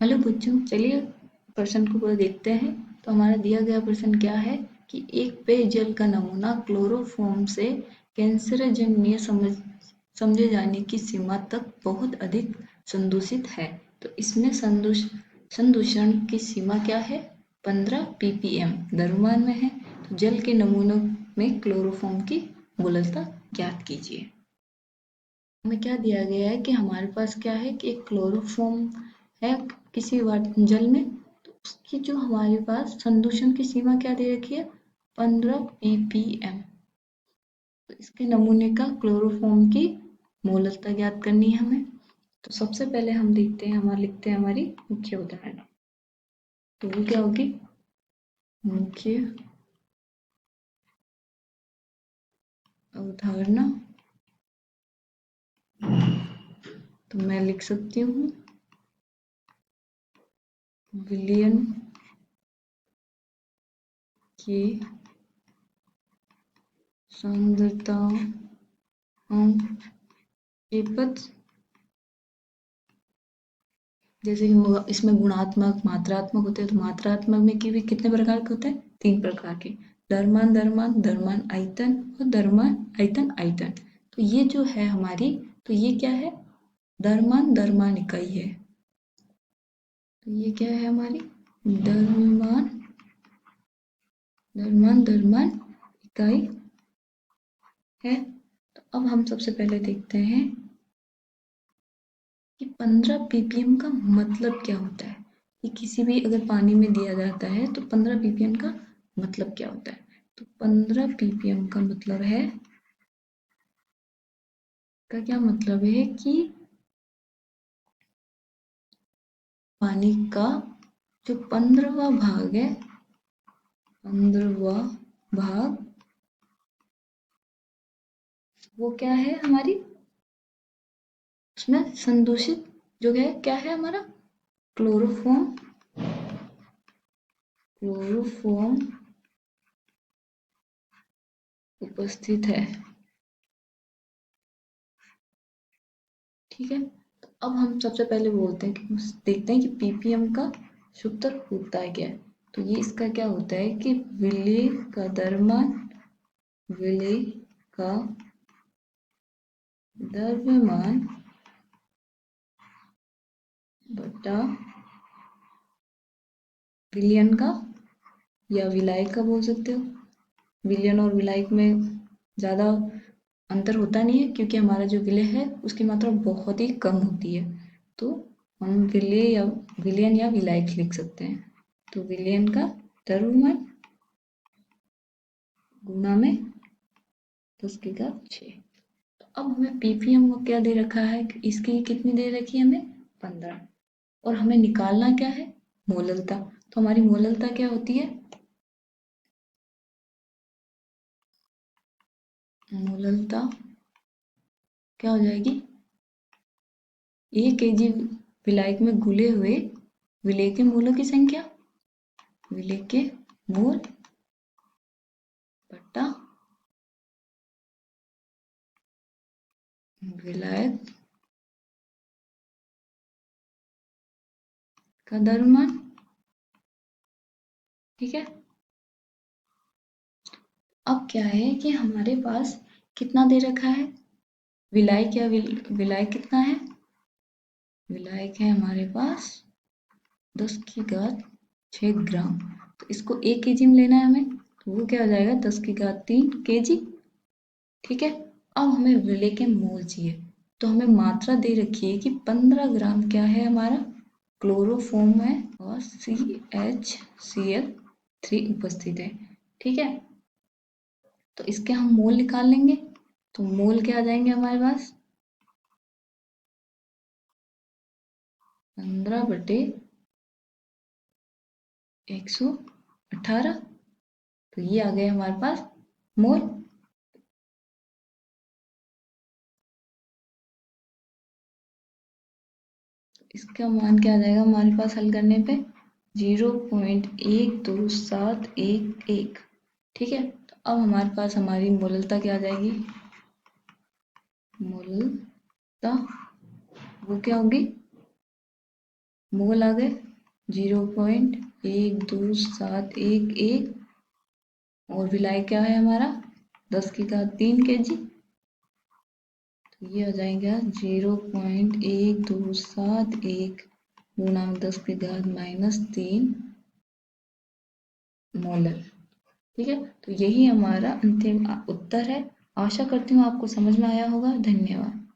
Hello बच्चों, चलिए प्रश्न को पूरा देखते हैं। तो हमारा दिया गया प्रश्न क्या है कि एक पेयजल का नमूना क्लोरोफॉर्म से कैंसरजन्य समझे जाने की सीमा तक बहुत अधिक संदूषित है। तो इसमें संदूषण की सीमा क्या है? 15 ppm द्रव्यमान में है। तो जल के नमूनों में क्लोरोफॉर्म की मोलरता ज्ञात कीजिए। हमें क्या दिया गया है कि हमारे पास क्या है कि एक क्लोरोफॉर्म है किसी जल में। तो उसकी जो हमारे पास संदूषण की सीमा क्या दे रखी है? 15 ppm। तो इसके नमूने का क्लोरोफॉर्म की मोलरता ज्ञात करनी है हमें। तो सबसे पहले हम देखते हैं, लिखते हैं हमारी मुख्य उदाहरण। तो वो क्या होगी? मुख्य अवधारणा। तो मैं लिख सकती हूँ विलयन की सांद्रताओं के पद, जैसे कि इसमें गुणात्मक मात्रात्मक होते हैं। तो मात्रात्मक में की भी कितने प्रकार के होते हैं? 3 प्रकार के। द्रव्यमान द्रव्यमान, द्रव्यमान आयतन और द्रव्यमान आयतन आयतन। तो ये जो है हमारी, तो ये क्या है? द्रव्यमान द्रव्यमान इकाई है। तो ये क्या है हमारी? द्रव्यमान द्रव्यमान द्रव्यमान इकाई है। तो अब हम सबसे पहले देखते हैं कि 15 ppm का मतलब क्या होता है। कि किसी भी अगर पानी में दिया जाता है तो 15 ppm का मतलब क्या होता है? तो 15 ppm का मतलब है, का क्या मतलब है कि पानी का जो 15वां भाग है, 15वां भाग, वो क्या है हमारी? उसमें संदूषित जो है क्या है हमारा? क्लोरोफॉर्म क्लोरोफॉर्म उपस्थित है। ठीक है। तो अब हम सबसे पहले बोलते हैं कि देखते हैं कि ppm का सूत्र होता है क्या है। तो ये इसका क्या होता है कि विलेय का द्रव्यमान, विलेय का द्रव्यमान बटा विलयन का, या विलायक का बोल सकते हो। विलयन और विलायक में ज़्यादा अंतर होता नहीं है, क्योंकि हमारा जो विलेय है उसकी मात्रा बहुत ही कम होती है। तो हम विलेय या विलयन या विलायक लिख सकते हैं। तो विलयन का द्रव्यमान गुणा में 10⁻6। तो अब हमें ppm को क्या दे रखा है? इसकी कितनी दे रखी है हमें? 15। और हमें निकालना क्या है? मोललता। तो हमारी मोललता क्या होती है? मोललता क्या हो जाएगी? 1 kg विलायक में घुले हुए विलेय के मोलों की संख्या, विलेय के मोल बटा विलायक का द्रव्यमान। ठीक है। अब क्या है कि हमारे पास कितना दे रखा है? विलायक या विलायक कितना है? विलायक है हमारे पास 10⁻6 ग्राम। तो इसको 1 kg में लेना है हमें। तो वो क्या हो जाएगा? 10⁻3 kg। ठीक है। अब हमें विलेय के मोल चाहिए। तो हमें मात्रा दे रखी है कि 15 ग्राम क्या है हमारा? क्लोरोफॉर्म है और CHCl3 उपस्थित है। ठीक है। तो इसके हम मोल निकाल लेंगे। तो मोल क्या आ जाएंगे हमारे पास? 15/118। तो ये आ गए हमारे पास मोल। इसका मान क्या आ जाएगा हमारे पास हल करने पे? 0.12711। ठीक है। तो अब हमारे पास हमारी मोललता क्या आ जाएगी? मोललता वो क्या होगी? मोल आ गए 0.12711 और विलाय क्या है हमारा 10⁻³ kg। तो ये आ जाएगा 0.1271 गुणा 10⁻³ मोलर। ठीक है, तो यही हमारा अंतिम उत्तर है। आशा करती हूँ आपको समझ में आया होगा। धन्यवाद।